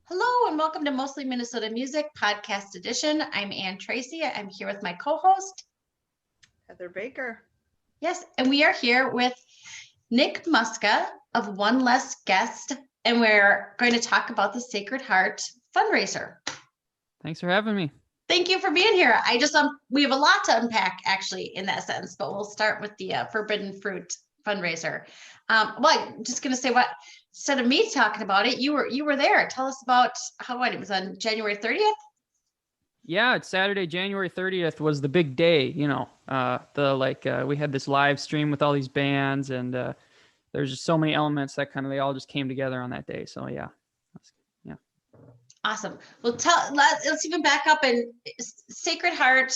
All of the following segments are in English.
Hello and welcome to Mostly Minnesota Music Podcast Edition. I'm Ann Tracy. I'm here with my co-host, Heather Baker. Yes, and we are here with Nick Muska of One Less Guest, and we're going to talk about the Sacred Heart Fundraiser. Thanks for having me. Thank you for being here. We have a lot to unpack actually in that sense, but we'll start with the Forbidden Fruit fundraiser. I'm just going to say instead of me talking about it, you were there. Tell us about it was on January 30th. Yeah, it's Saturday, January 30th was the big day, we had this live stream with all these bands, and there's just so many elements that they all just came together on that day. So yeah. Awesome. Well, let's even back up. And Sacred Heart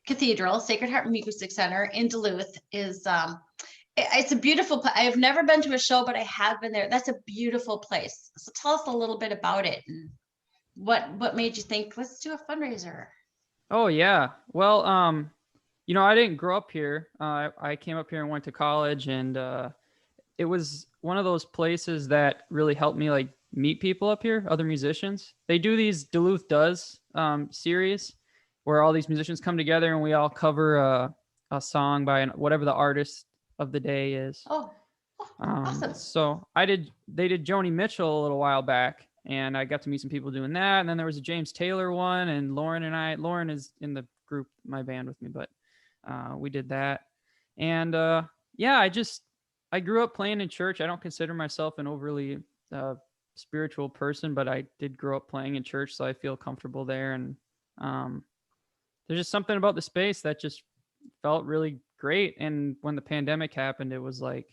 Cathedral, Sacred Heart Music Center in Duluth is it's a beautiful place. I have never been to a show, but I have been there. That's a beautiful place. So tell us a little bit about it and what made you think, let's do a fundraiser? Oh yeah. Well, I didn't grow up here. I came up here and went to college, and it was one of those places that really helped me meet people up here, other musicians. They do these Duluth Does series where all these musicians come together and we all cover a song by whatever the artist of the day is. Awesome. So they did Joni Mitchell a little while back, and I got to meet some people doing that. And then there was a James Taylor one, and Lauren is in the group, my band with me, but we did that. And I grew up playing in church. I don't consider myself an overly spiritual person, but I did grow up playing in church, so I feel comfortable there. And there's just something about the space that just felt really great. And when the pandemic happened, it was I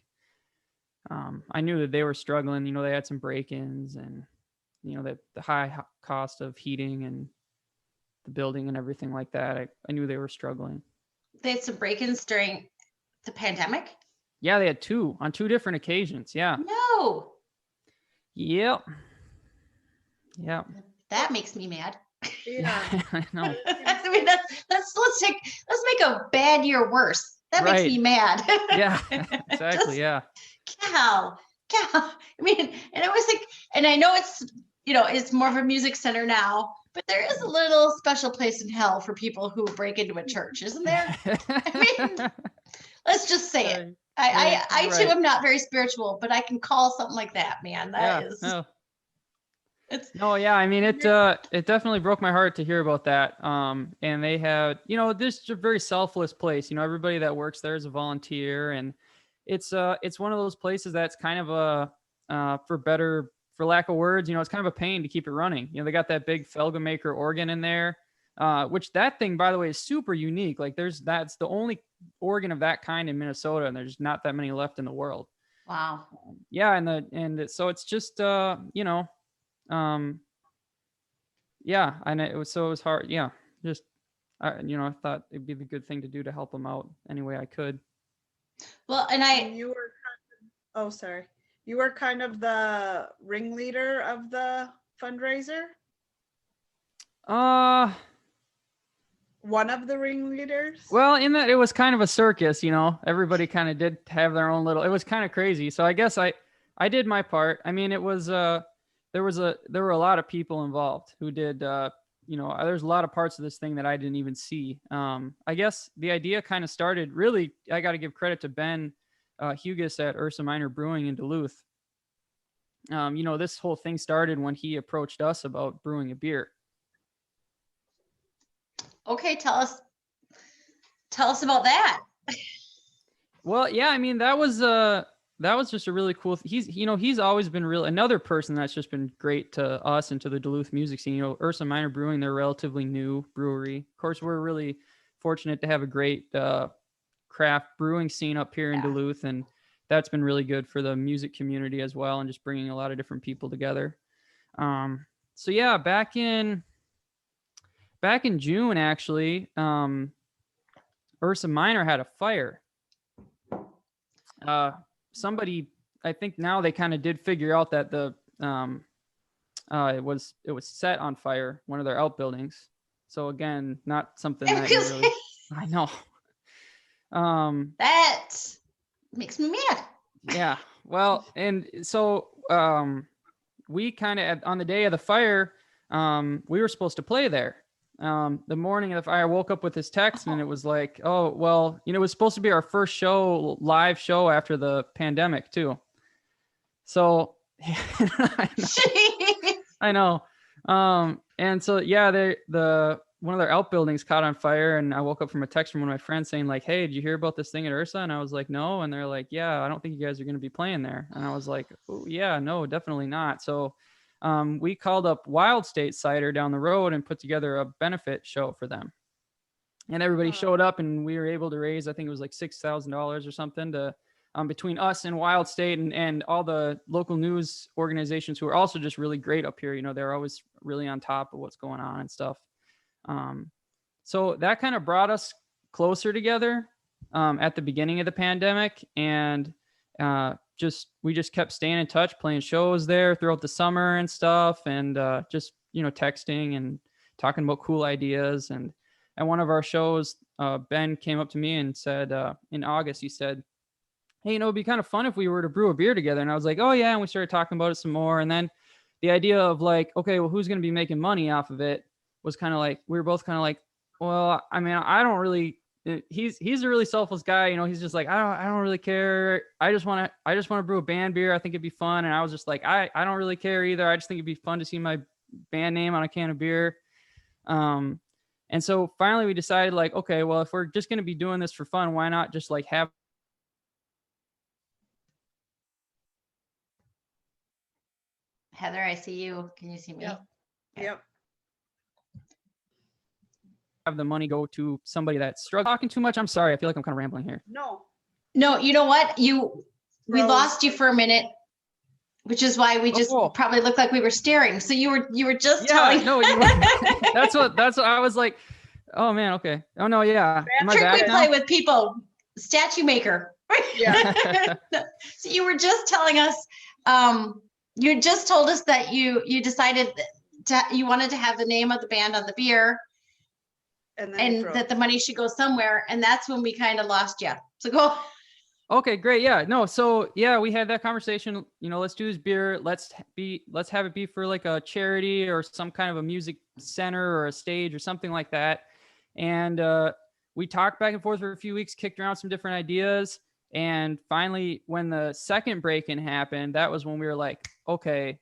knew that they were struggling. They had some break-ins, and the high cost of heating and the building and everything like that. I knew they were struggling. They had some break-ins during the pandemic? Yeah, they had on two different occasions. Yeah. No. Yep. That makes me mad. Yeah. I know. I mean, let's make a bad year worse. That makes me mad. Yeah, exactly. Yeah. Cow. I mean, and I was and I know it's more of a music center now, but there is a little special place in hell for people who break into a church, isn't there? I mean, let's just say it. I too am not very spiritual, but I can call something like that, man. That is. No. I mean, it definitely broke my heart to hear about that. And they had, this is a very selfless place. Everybody that works there is a volunteer, and it's one of those places that's kind of for lack of words, it's kind of a pain to keep it running. They got that big Felga Maker organ in there, which that thing, by the way, is super unique. That's the only organ of that kind in Minnesota, and there's not that many left in the world. Wow. Yeah. So it's just, yeah, and it was hard. Yeah. Just, I thought it'd be the good thing to do to help them out any way I could. Well, you were you were kind of the ringleader of the fundraiser? One of the ringleaders? Well, in that it was kind of a circus, everybody kind of did have their own it was kind of crazy. So I guess I did my part. I mean, it was, there were a lot of people involved who did, there's a lot of parts of this thing that I didn't even see. I guess the idea kind of started, really, I got to give credit to Ben Hughes at Ursa Minor Brewing in Duluth. This whole thing started when he approached us about brewing a beer. Okay, tell us about that. Well, yeah, I mean, that was just a really cool he's always been another person that's just been great to us and to the Duluth music scene. Ursa Minor Brewing, they're a relatively new brewery. Of course, we're really fortunate to have a great craft brewing scene up here in Duluth, and that's been really good for the music community as well, and just bringing a lot of different people together. So yeah, back in June, actually, Ursa Minor had a fire. Somebody, I think now they kind of did figure out that it was set on fire, one of their outbuildings. So again, not something that you really, I know. That makes me mad. Yeah. Well, and so we kind of, on the day of the fire, we were supposed to play there. The morning of the fire, I woke up with this text and it was like, oh, well, it was supposed to be our first show, live show after the pandemic too. So I know. And so, yeah, one of their outbuildings caught on fire, and I woke up from a text from one of my friends saying like, hey, did you hear about this thing at Ursa? And I was like, no. And they're like, yeah, I don't think you guys are going to be playing there. And I was like, oh, yeah, no, definitely not. So we called up Wild State Cider down the road and put together a benefit show for them. And everybody showed up, and we were able to raise, I think it was like $6,000 or something to between us and Wild State and all the local news organizations who are also just really great up here. They're always really on top of what's going on and stuff. So that kind of brought us closer together at the beginning of the pandemic, and we just kept staying in touch, playing shows there throughout the summer and stuff, and just texting and talking about cool ideas. And at one of our shows, Ben came up to me and said, in August, he said, hey, it'd be kind of fun if we were to brew a beer together. And I was like, oh yeah. And we started talking about it some more. And then the idea of like, okay, well, who's going to be making money off of it was kind of like, we were both kind of like, well, I mean, I don't really, he's a really selfless guy. He's just like, I don't really care. I just want to brew a band beer. I think it'd be fun. And I was just like, I don't really care either. I just think it'd be fun to see my band name on a can of beer. And so finally we decided like, okay, well, if we're just going to be doing this for fun, why not just like have Heather, I see you. Can you see me? Yep. have the money go to somebody that's struggling. Talking too much. I'm sorry. I feel like I'm kind of rambling here. No, you know what? We lost you for a minute, which is why we just probably looked like we were staring. So you were just telling. No, you were. That's what I was like. Oh man. Okay. Oh no. Yeah. Am I back now? Play with people. Statue maker. Yeah. So you were just telling us, you just told us that you decided you wanted to have the name of the band on the beer, and that the money should go somewhere. And that's when we kind of lost you. So go. Okay, great. Yeah, no. So yeah, we had that conversation, let's do this beer. Let's have it be for like a charity or some kind of a music center or a stage or something like that. And we talked back and forth for a few weeks, kicked around some different ideas. And finally, when the second break-in happened, that was when we were like, okay,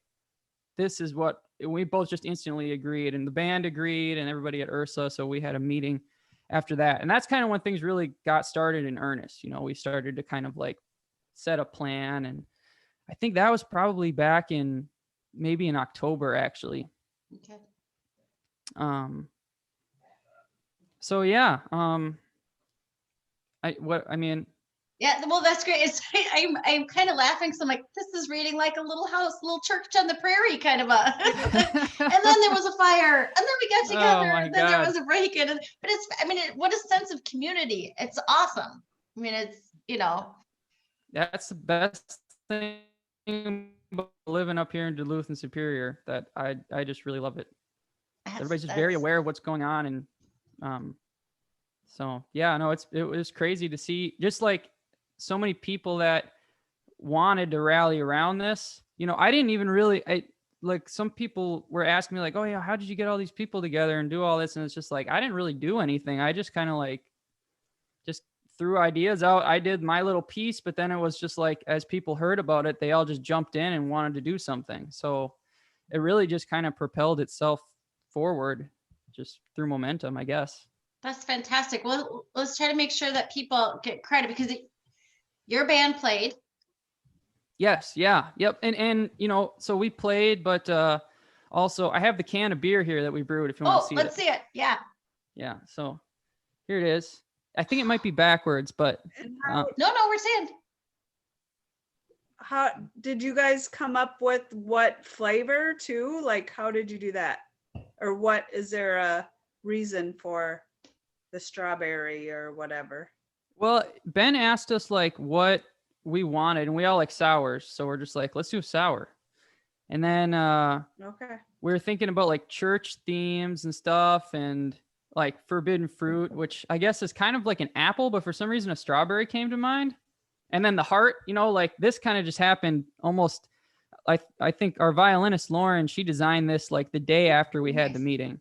this is what we both just instantly agreed, and the band agreed, and everybody at Ursa. So we had a meeting after that. And that's kind of when things really got started in earnest. We started to kind of like set a plan. And I think that was probably back in October, actually. Okay. So yeah, yeah, well, that's great. I'm kind of laughing. So I'm like, this is reading like a little church on the prairie kind of a. And then there was a fire, and then we got together, and then there was a break-in. What a sense of community. It's awesome. That's the best thing about living up here in Duluth and Superior, that I just really love it. Everybody's just very aware of what's going on. And so yeah, no, it was crazy to see just like so many people that wanted to rally around this. I didn't even really, like some people were asking me like, oh yeah, how did you get all these people together and do all this? And it's just like, I didn't really do anything. I just kind of like just threw ideas out. I did my little piece, but then it was just like, as people heard about it, they all just jumped in and wanted to do something. So it really just kind of propelled itself forward just through momentum, I guess. That's fantastic. Well, let's try to make sure that people get credit, because your band played. Yes. Yeah. Yep. And so we played, but also I have the can of beer here that we brewed if you want to see it. Let's see it. Yeah. Yeah. So here it is. I think it might be backwards, but no, we're seeing. How did you guys come up with what flavor too? Like, how did you do that? Or what, is there a reason for the strawberry or whatever? Well, Ben asked us like what we wanted, and we all like sours. So we're just like, let's do sour. And then okay, we were thinking about like church themes and stuff, and like forbidden fruit, which I guess is kind of like an apple, but for some reason a strawberry came to mind. And then the heart, like this kind of just happened almost I think our violinist Lauren, she designed this like the day after we had the Nice. meeting.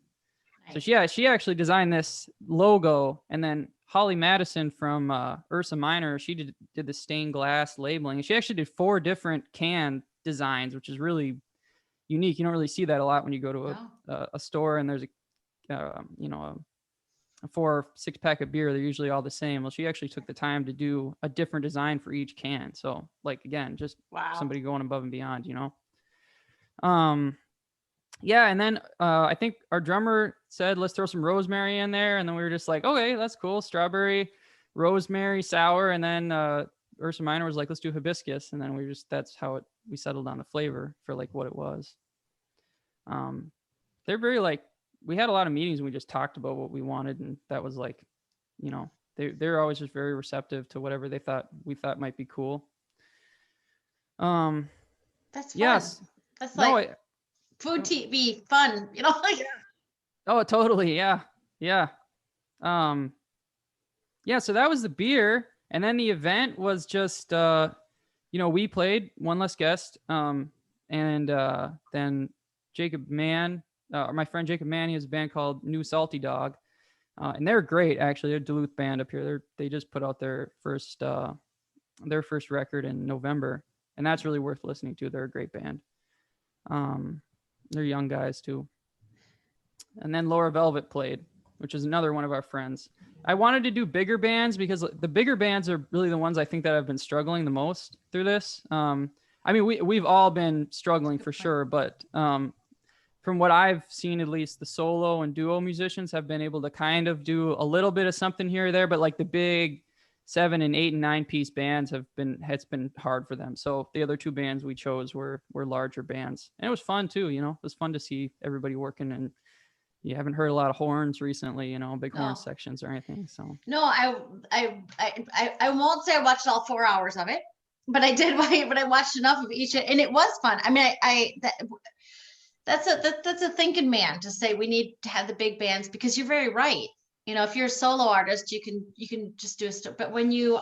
So Nice. she actually designed this logo, and then Holly Madison from Ursa Minor, she did the stained glass labeling. And she actually did 4 different can designs, which is really unique. You don't really see that a lot when you go to No. a store and there's a 4 or 6 pack of beer. They're usually all the same. Well, she actually took the time to do a different design for each can. So like, again, just Wow. somebody going above and beyond, Yeah, and then I think our drummer said, let's throw some rosemary in there. And then we were just like, okay, that's cool. Strawberry, rosemary, sour. And then Ursa Minor was like, let's do hibiscus. And then that's how we settled on the flavor for like what it was. They're very like, we had a lot of meetings and we just talked about what we wanted. And that was like, they're always just very receptive to whatever we thought might be cool. That's fun. Yes. That's No, like food TV fun, like. Oh, totally. Yeah. Yeah. Yeah. So that was the beer. And then the event was just, we played one less guest. And then Jacob Mann, my friend Jacob Mann, he has a band called New Salty Dog. And they're great, actually. They're a Duluth band up here. They just put out their first record in November. And that's really worth listening to. They're a great band. They're young guys too. And then Laura Velvet played, which is another one of our friends. I wanted to do bigger bands because the bigger bands are really the ones I think that have been struggling the most through this. I mean, we've all been struggling for sure, but from what I've seen, at least the solo and duo musicians have been able to kind of do a little bit of something here or there, but like the big 7 and 8 and 9 piece bands it's been hard for them. So the other 2 bands we chose were larger bands, and it was fun too. It was fun to see everybody working, and you haven't heard a lot of horns recently, big horn sections or anything. So no, I won't say I watched all 4 hours of it, but I did. But I watched enough of each, and it was fun. I mean, that's a thinking man to say we need to have the big bands, because you're very right. If you're a solo artist, you can just do but when you're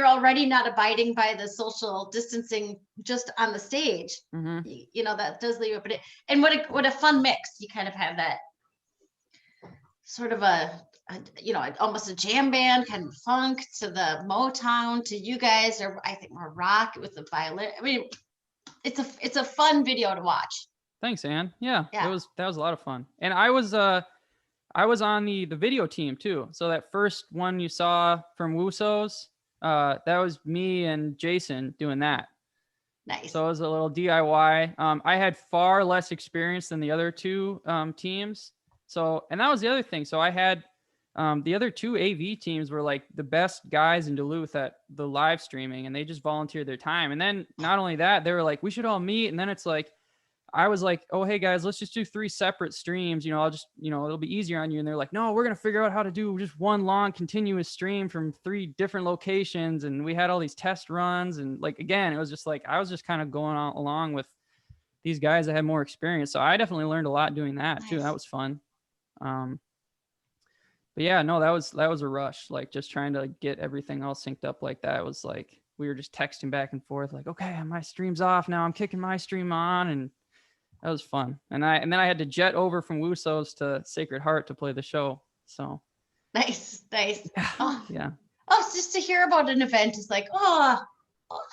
already not abiding by the social distancing just on the stage, that does leave it. And what a fun mix. You kind of have that sort of almost a jam band kind of funk to the Motown to you guys, or I think more rock with the violin. I mean, it's a fun video to watch. Thanks, Ann. Yeah. That was a lot of fun. And I was on the video team too. So that first one you saw from Wusos, that was me and Jason doing that. Nice. So it was a little DIY. I had far less experience than the other 2 teams. So, and that was the other thing. So I had the other 2 AV teams were like the best guys in Duluth at the live streaming, and they just volunteered their time. And then not only that, they were like, we should all meet. And then it's like, I was like, oh, hey guys, let's just do 3 separate streams. I'll just, it'll be easier on you. And they're like, no, we're going to figure out how to do just one long continuous stream from 3 different locations. And we had all these test runs. And like, again, it was just like, I was just kind of going along with these guys that had more experience. So I definitely learned a lot doing that too. That was fun. But yeah, no, that was a rush. Like just trying to get everything all synced up like that. It was like, we were just texting back and forth like, okay, my stream's off now. I'm kicking my stream on. And that was fun. And then I had to jet over from Wusos to Sacred Heart to play the show. So nice. Yeah. Oh, just to hear about an event is like, I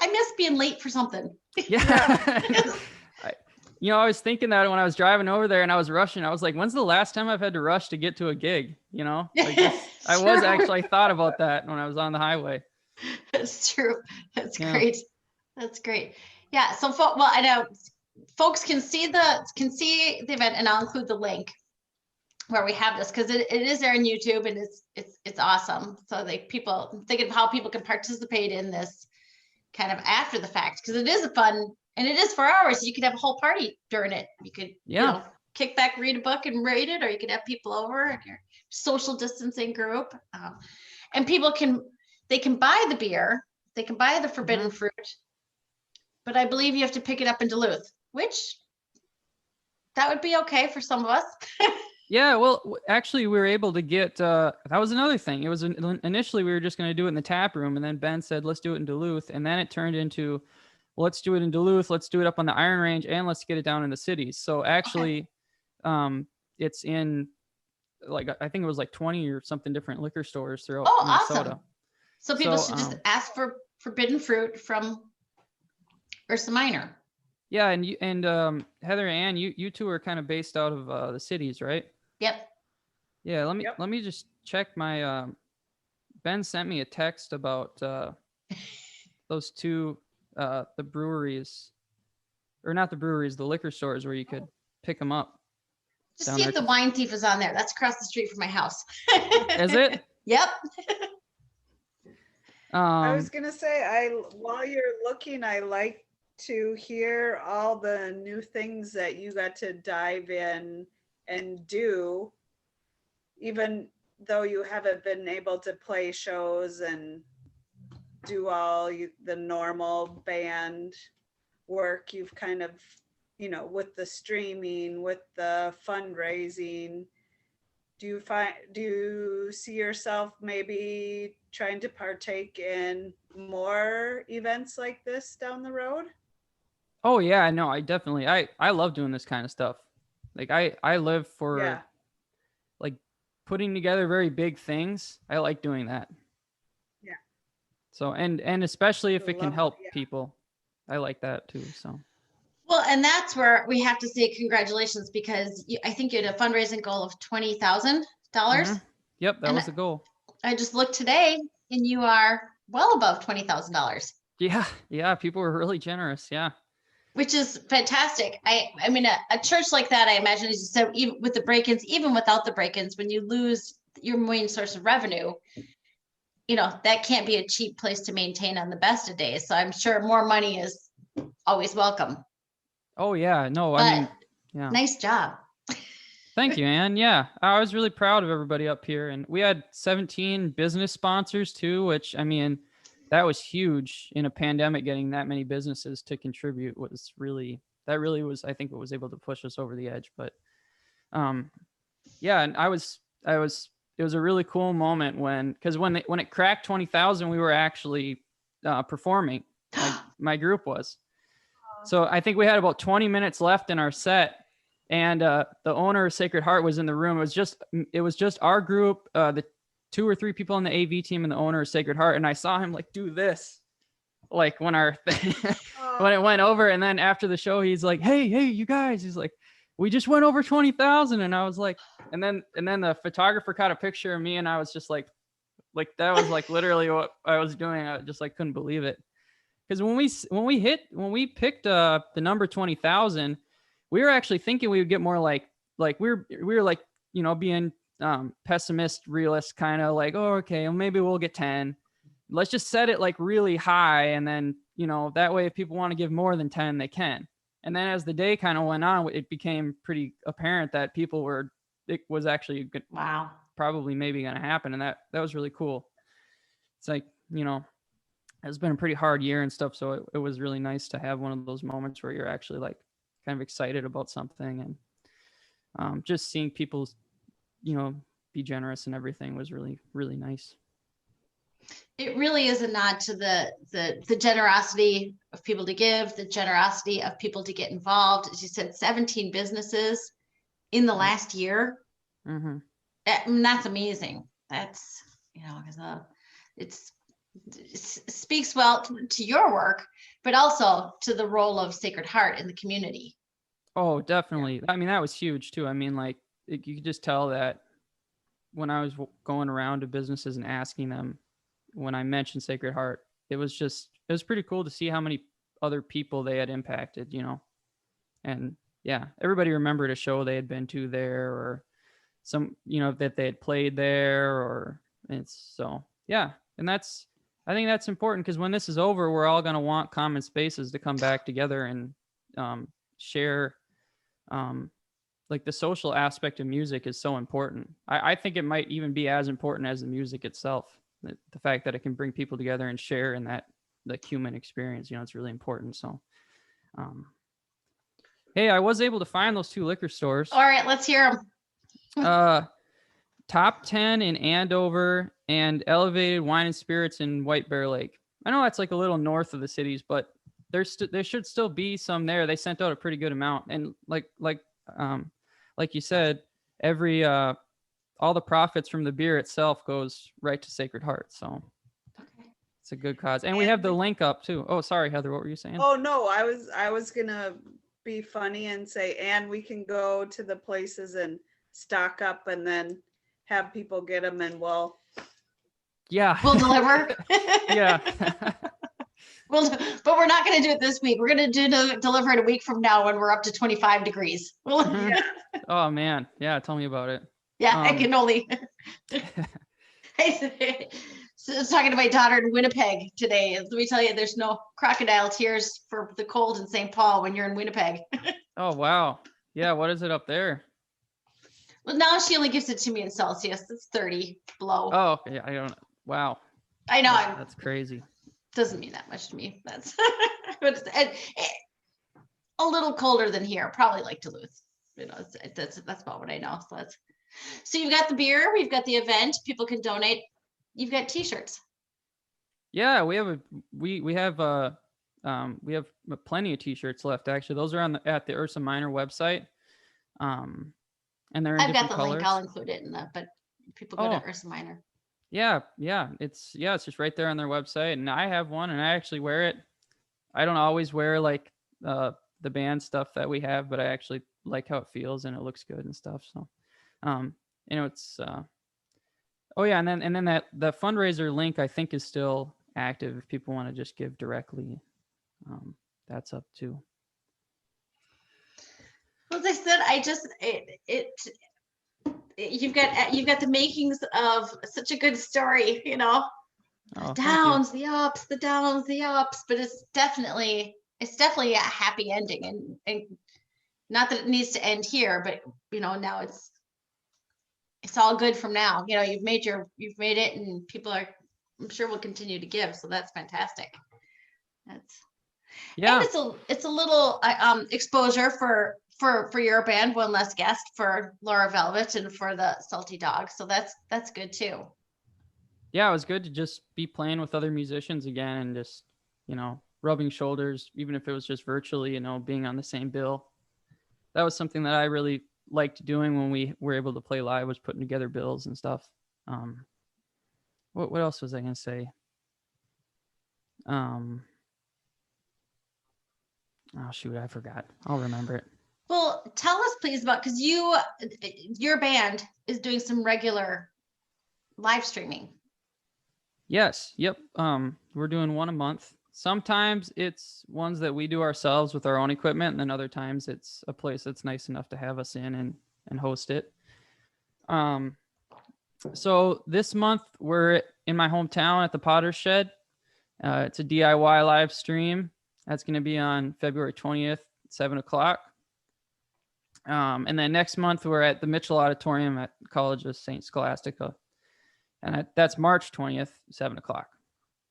miss being late for something. Yeah. I was thinking that when I was driving over there and I was rushing, I was like, when's the last time I've had to rush to get to a gig? I thought about that when I was on the highway. That's true. That's great. That's great. Yeah. So, I know folks can see the event, and I'll include the link where we have this, because it is there on YouTube, and it's awesome. So people thinking of how people can participate in this kind of after the fact, because it is a fun, and it is 4 hours. You could have a whole party during it. You could kick back, read a book, and rate it, or you could have people over in your social distancing group, and people can buy the beer, they can buy the forbidden fruit, but I believe you have to pick it up in Duluth, which that would be okay for some of us. Yeah, well, actually, we were able to get, that was another thing. It was initially we were just going to do it in the tap room, and then Ben said, let's do it in Duluth. And then it turned into, well, let's do it in Duluth, let's do it up on the Iron Range, and let's get it down in the cities. So actually, it's in like, I think it was like 20 or something different liquor stores throughout Oh, Minnesota. awesome. So people So, should just ask for forbidden fruit from Ursa Minor. Yeah, and you and Heather and Ann, you two are kind of based out of the cities, right? Yep. Yeah, Yep. let me just check my Ben sent me a text about those two the breweries, or not the breweries, the liquor stores where you could pick them up. Just Down see there. if the Wine Thief is on there. That's across the street from my house. Is it? Yep. I was gonna say, while you're looking, I like to hear all the new things that you got to dive in and do, even though you haven't been able to play shows and do all the normal band work. You've kind of, with the streaming, with the fundraising, do you see yourself maybe trying to partake in more events like this down the road? Oh yeah, no, I definitely I love doing this kind of stuff. Like I live for like putting together very big things. I like doing that. Yeah. So and especially if it can Love it, help yeah. people. I like that too. So Well, and that's where we have to say congratulations, because I think you had a fundraising goal of $20,000. Yep, that And was the goal. I just looked today, and you are well above $20,000, Yeah, people were really generous. Yeah. which is fantastic. I mean, a church like that, I imagine, as you said, even with the break-ins, even without the break-ins, when you lose your main source of revenue, that can't be a cheap place to maintain on the best of days. So I'm sure more money is always welcome. Oh yeah, no, But I mean, yeah. nice job. Thank you, Ann. Yeah, I was really proud of everybody up here, and we had 17 business sponsors too, which I mean, that was huge in a pandemic. Getting that many businesses to contribute was really I think it was able to push us over the edge. But yeah, and it was a really cool moment when it cracked 20,000, we were actually performing. My group was. So I think we had about 20 minutes left in our set, and the owner of Sacred Heart was in the room. It was just our group, the 2 or 3 people on the AV team, and the owner of Sacred Heart. And I saw him like do this, like when when it went over. And then after the show, he's like, "Hey, you guys!" He's like, "We just went over 20,000." And I was like, and then the photographer caught a picture of me, and I was just like that was like literally what I was doing. I just like couldn't believe it. Because when we picked the number 20,000, we were actually thinking we would get more like we were like, being pessimist, realist, kind of like, oh, okay, well, maybe we'll get 10. Let's just set it like really high, and then that way if people want to give more than 10, they can. And then as the day kind of went on, it became pretty apparent that it was actually Wow. probably maybe going to happen, and that was really cool. It's like, it's been a pretty hard year and stuff, so it was really nice to have one of those moments where you're actually like kind of excited about something, and just seeing people be generous and everything was really, really nice. It really is a nod to the generosity of people to give, the generosity of people to get involved. As you said, 17 businesses in the last year. Mm-hmm. I mean, that's amazing. That's, it speaks well to your work, but also to the role of Sacred Heart in the community. Oh, definitely. Yeah. I mean, that was huge too. I mean, like you could just tell that when I was going around to businesses and asking them, when I mentioned Sacred Heart, it was pretty cool to see how many other people they had impacted, and yeah, everybody remembered a show they had been to there, or some, that they had played there, or it's so, yeah. And I think that's important, because when this is over, we're all going to want common spaces to come back together and share. Like the social aspect of music is so important. I think it might even be as important as the music itself. The fact that it can bring people together and share in that human experience, it's really important. So, hey, I was able to find those 2 liquor stores. All right, let's hear them. Top 10 in Andover and Elevated Wine and Spirits in White Bear Lake. I know that's like a little north of the cities, but there should still be some there. They sent out a pretty good amount, and like you said, every all the profits from the beer itself goes right to Sacred Heart. So Okay. it's a good cause, and we have the link up too. Oh, sorry, Heather, what were you saying? Oh no, I was gonna be funny and say, and we can go to the places and stock up and then have people get them, and we'll Yeah, We'll deliver. yeah. But we're not going to do it this week. We're going to deliver it a week from now when we're up to 25 degrees. Mhm. Oh man, yeah. Tell me about it. Yeah, I can only. I was talking to my daughter in Winnipeg today. Let me tell you, there's no crocodile tears for the cold in St. Paul when you're in Winnipeg. Oh wow, yeah. What is it up there? Well, now she only gives it to me in Celsius. It's 30 below. Oh, yeah. I don't. Wow, I know. that's crazy. Doesn't mean that much to me. That's but a little colder than here, probably like Duluth. You know, that's about what I know. So you've got the beer, we've got the event. People can donate. You've got T-shirts. Yeah, we have plenty of T-shirts left. Actually, those are at the Ursa Minor website, and they're in I've got different the colors. link. I'll include it in the. But people go to Ursa Minor. Yeah, it's just right there on their website, and I have one, and I actually wear it. I don't always wear like the band stuff that we have, but I actually like how it feels and it looks good and stuff. So, it's oh yeah, and then that the fundraiser link I think is still active if people want to just give directly. That's up too. Well, as I said, you've got the makings of such a good story, you know. Oh, Downs, the ups, the downs, the ups, but it's definitely a happy ending, and not that it needs to end here, but now it's all good from now. You've made it, and people are, I'm sure, will continue to give. So that's fantastic. And it's a little exposure for your band, one less guest for Laura Velvet and for the Salty Dog. So that's good too. Yeah, it was good to just be playing with other musicians again and just, rubbing shoulders, even if it was just virtually, being on the same bill. That was something that I really liked doing when we were able to play live, was putting together bills and stuff. What else was I going to say? Oh shoot, I forgot. I'll remember it. Well, tell us please about, because your band is doing some regular live streaming. Yes. Yep. We're doing one a month. Sometimes it's ones that we do ourselves with our own equipment, and then other times it's a place that's nice enough to have us in and host it. So this month we're in my hometown at the Potter's Shed. It's a DIY live stream. That's going to be on February 20th, 7:00. And then next month we're at the Mitchell Auditorium at College of St. Scholastica. And that's March 20th, 7:00.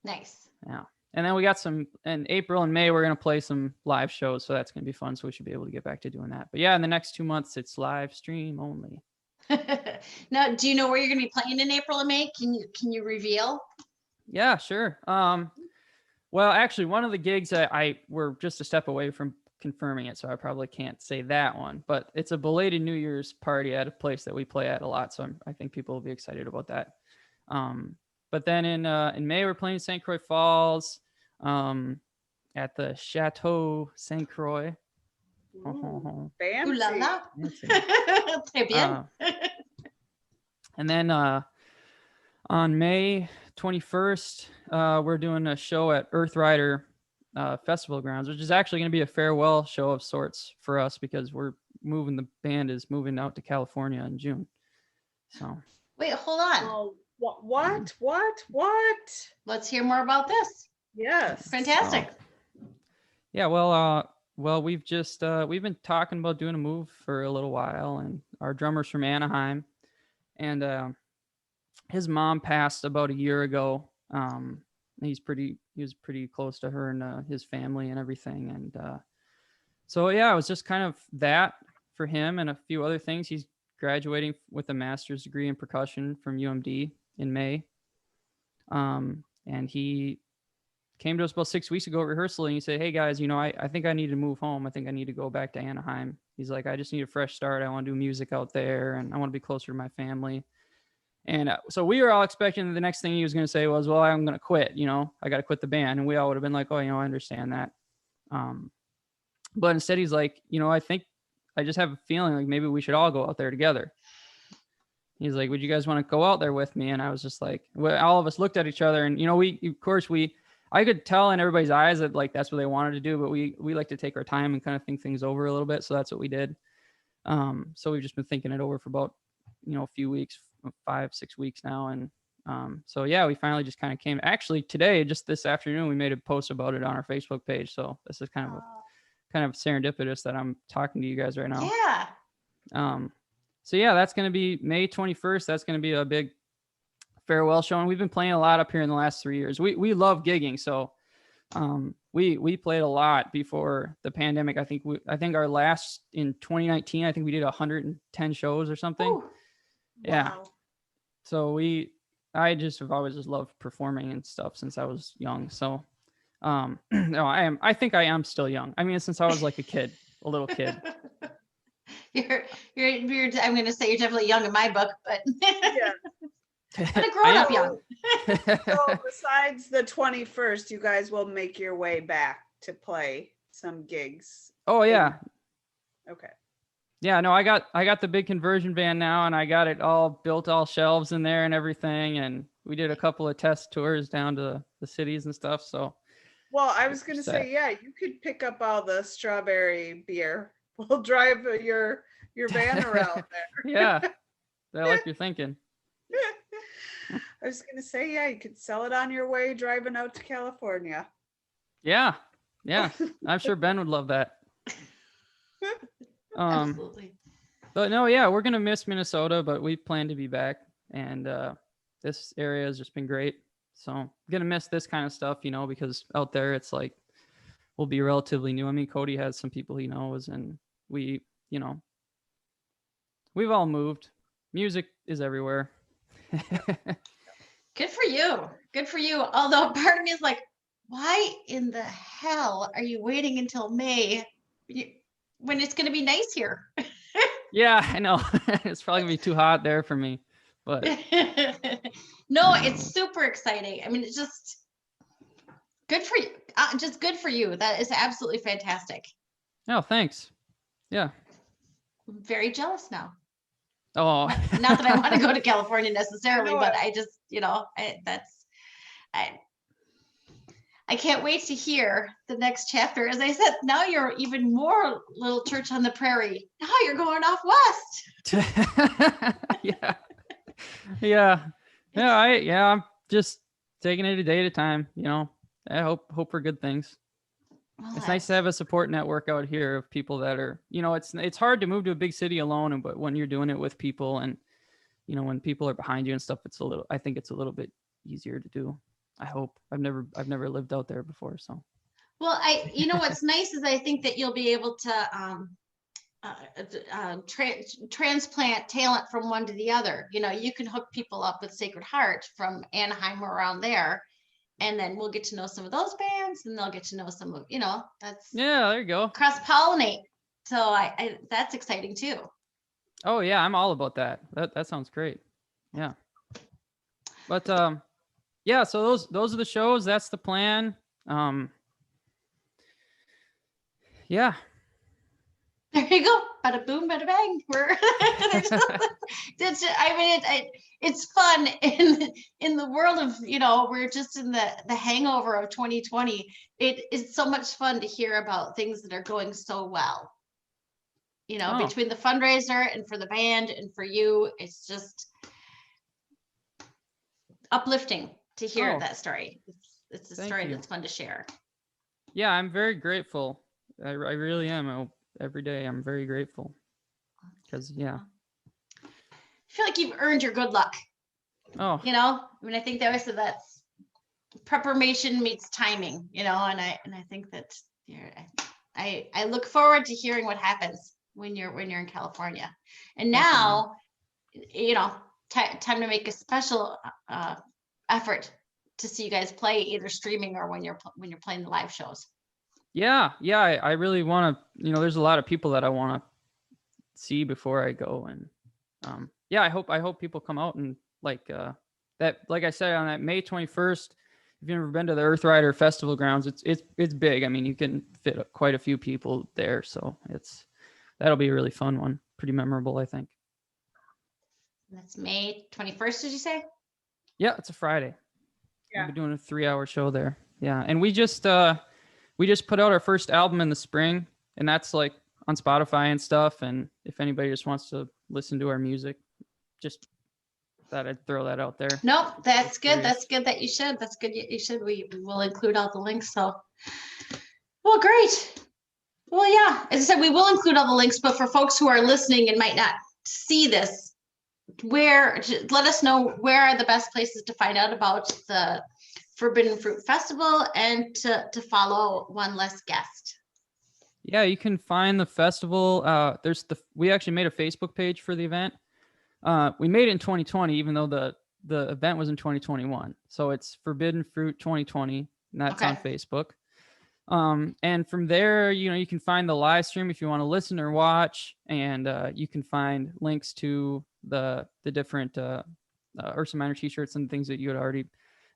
Nice. Yeah. And then we got some in April and May, we're going to play some live shows. So that's going to be fun. So we should be able to get back to doing that. But yeah, in the next 2 months, it's live stream only. Now, do you know where you're going to be playing in April and May? Can you reveal? Yeah, sure. Well, actually, one of the gigs that we're just a step away from confirming it, so I probably can't say that one. But it's a belated New Year's party at a place that we play at a lot, so I think people will be excited about that. But then in May, we're playing St. Croix Falls at the Chateau St. Croix. Fancy. Ooh la la. Très bien. And then on May 21st, we're doing a show at Earth Rider Festival Grounds, which is actually going to be a farewell show of sorts for us because the band is moving out to California in June. So wait, hold on. Oh, what? Let's hear more about this. Yes. Fantastic. Yeah, well, we've been talking about doing a move for a little while, and our drummer's from Anaheim, and his mom passed about a year ago. He was pretty close to her and his family and everything, and so yeah, it was just kind of that for him and a few other things. He's graduating with a master's degree in percussion from UMD in May, and he came to us about 6 weeks ago at rehearsal, and he said, "Hey guys, I think I need to move home. I think I need to go back to Anaheim." He's like, "I just need a fresh start. I want to do music out there, and I want to be closer to my family." And so we were all expecting the next thing he was going to say was, "Well, I'm going to quit. I got to quit the band." And we all would have been like, "Oh, I understand that." But instead, he's like, "I think I just have a feeling like maybe we should all go out there together." He's like, "Would you guys want to go out there with me?" And I was just like, well, all of us looked at each other, and I could tell in everybody's eyes that like that's what they wanted to do, but we like to take our time and kind of think things over a little bit, so that's what we did. So we've just been thinking it over for about a few weeks, 5-6 weeks now, and so yeah, we finally just kind of came. Actually, today, just this afternoon, we made a post about it on our Facebook page. So this is kind of serendipitous that I'm talking to you guys right now. Yeah. So yeah, that's going to be May 21st. That's going to be a big farewell show. And we've been playing a lot up here in the last 3 years. We love gigging. So we played a lot before the pandemic. I think our last in 2019, I think we did 110 shows or something. Ooh. Yeah. Wow. So I just have always just loved performing and stuff since I was young. So no, I think I am still young. I mean, since I was like a little kid. You're I'm going to say you're definitely young in my book, but Yeah. but a grown up young. So besides the 21st, you guys will make your way back to play some gigs. Oh yeah. Okay. Yeah, no, I got the big conversion van now, and I got it all built, all shelves in there and everything. And we did a couple of test tours down to the cities and stuff. So Well, I was going to say, yeah, you could pick up all the strawberry beer. We'll drive your van around there. Yeah, I like your thinking. I was going to say, yeah, you could sell it on your way driving out to California. Yeah, I'm sure Ben would love that. Absolutely. But no, yeah, we're gonna miss Minnesota, but we plan to be back, and this area has just been great. So I'm gonna miss this kind of stuff, because out there it's like we'll be relatively new. I mean, Cody has some people he knows, and we've all moved. Music is everywhere. Good for you. Good for you. Although part of me is like, why in the hell are you waiting until May when it's going to be nice here? Yeah, I know. It's probably gonna be too hot there for me, but no, it's super exciting. I mean, it's just good for you. Just good for you. That is absolutely fantastic. oh, thanks. Yeah. I'm very jealous now. Oh, Not that I want to go to California necessarily, No, but I just, I can't wait to hear the next chapter. As I said, now you're even more Little Church on the Prairie. Now you're going off west. yeah. I'm just taking it a day at a time. I hope for good things. Well, It's nice to have a support network out here of people that are, it's hard to move to a big city alone, but when you're doing it with people and, when people are behind you and stuff, I think it's a little bit easier to do. I hope. I've never lived out there before, so. Well, what's nice is I think that you'll be able to transplant talent from one to the other. You can hook people up with Sacred Heart from Anaheim or around there. And then we'll get to know some of those bands, and they'll get to know some of, that's Yeah, there you go. cross-pollinate. So I that's exciting too. Oh yeah, I'm all about that. That sounds great. Yeah. But yeah, so those are the shows. That's the plan. Yeah. There you go. Bada boom, bada bang. It's fun in the world of, we're just in the hangover of 2020. It is so much fun to hear about things that are going so well. Between the fundraiser and for the band and for you, it's just uplifting to hear that story. It's a story that's fun to share. Yeah, I'm very grateful. I really am. Every day I'm very grateful because I feel like you've earned your good luck. Oh, I think they always said that's preparation meets timing, and I think that I look forward to hearing what happens when you're in California. And now, time to make a special effort to see you guys play, either streaming or when you're playing the live shows. Yeah. I really want to, there's a lot of people that I want to see before I go. And I hope people come out and like I said, on that May 21st, if you've never been to the Earth Rider Festival grounds, it's big. I mean, you can fit quite a few people there. So that'll be a really fun one. Pretty memorable, I think. That's May 21st, did you say? Yeah, it's a Friday. Yeah. We'll be doing a 3-hour show there. Yeah. And we just put out our first album in the spring, and that's like on Spotify and stuff. And if anybody just wants to listen to our music, just thought I'd throw that out there. Nope, that's good. Curious. That's good that you should. That's good. You should. We will include all the links. So, well, great. Well, yeah, as I said, we will include all the links, but for folks who are listening and might not see this, let us know where are the best places to find out about the Forbidden Fruit Festival and to follow One Less Guest. Yeah, you can find the festival. We actually made a Facebook page for the event. We made it in 2020, even though the event was in 2021. So it's Forbidden Fruit 2020, and that's on Facebook. And from there, you can find the live stream if you want to listen or watch, and you can find links to the different Ursa Minor t-shirts and things that you had already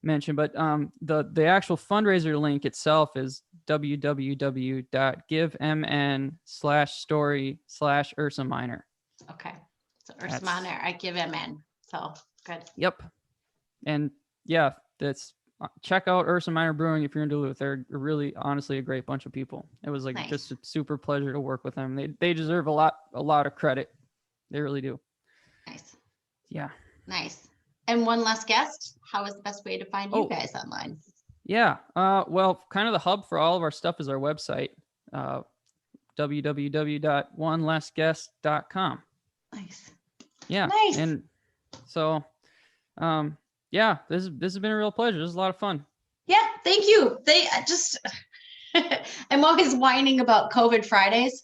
mentioned. But the actual fundraiser link itself is www.givemn/story/Ursa Minor. Okay. So Ursa Minor, I give MN. So good. Yep. And yeah, check out Ursa Minor Brewing if you're in Duluth. They're really, honestly, a great bunch of people. It was like just a super pleasure to work with them. They deserve a lot of credit. They really do. Nice. Yeah. Nice. And One Less Guest, how is the best way to find you guys online? Yeah. Well, kind of the hub for all of our stuff is our website, www.onelessguest.com. Nice. Yeah. Nice. And so, yeah, this has been a real pleasure. This is a lot of fun. Yeah, thank you. I'm always whining about COVID Fridays.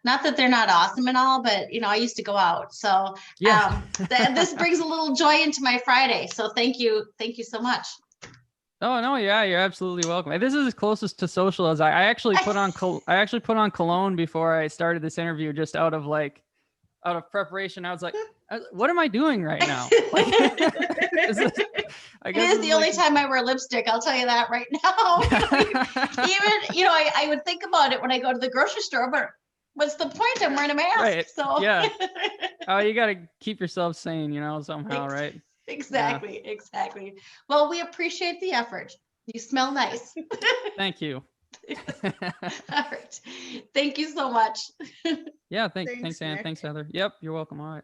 Not that they're not awesome and all, but I used to go out. So yeah, this brings a little joy into my Friday. So thank you so much. Oh no, yeah, you're absolutely welcome. This is as closest to social as I actually put on. I actually put on cologne before I started this interview, just out of preparation. I was like, what am I doing right now? I guess it is the only time I wear lipstick. I'll tell you that right now. Even I would think about it when I go to the grocery store, but what's the point? I'm wearing a mask. Right. So yeah. Oh, you got to keep yourself sane, somehow, right? Exactly. Yeah. Exactly. Well, we appreciate the effort. You smell nice. Thank you. All right. Thank you so much. Yeah. Thanks, Ann. Nick. Thanks, Heather. Yep. You're welcome. All right.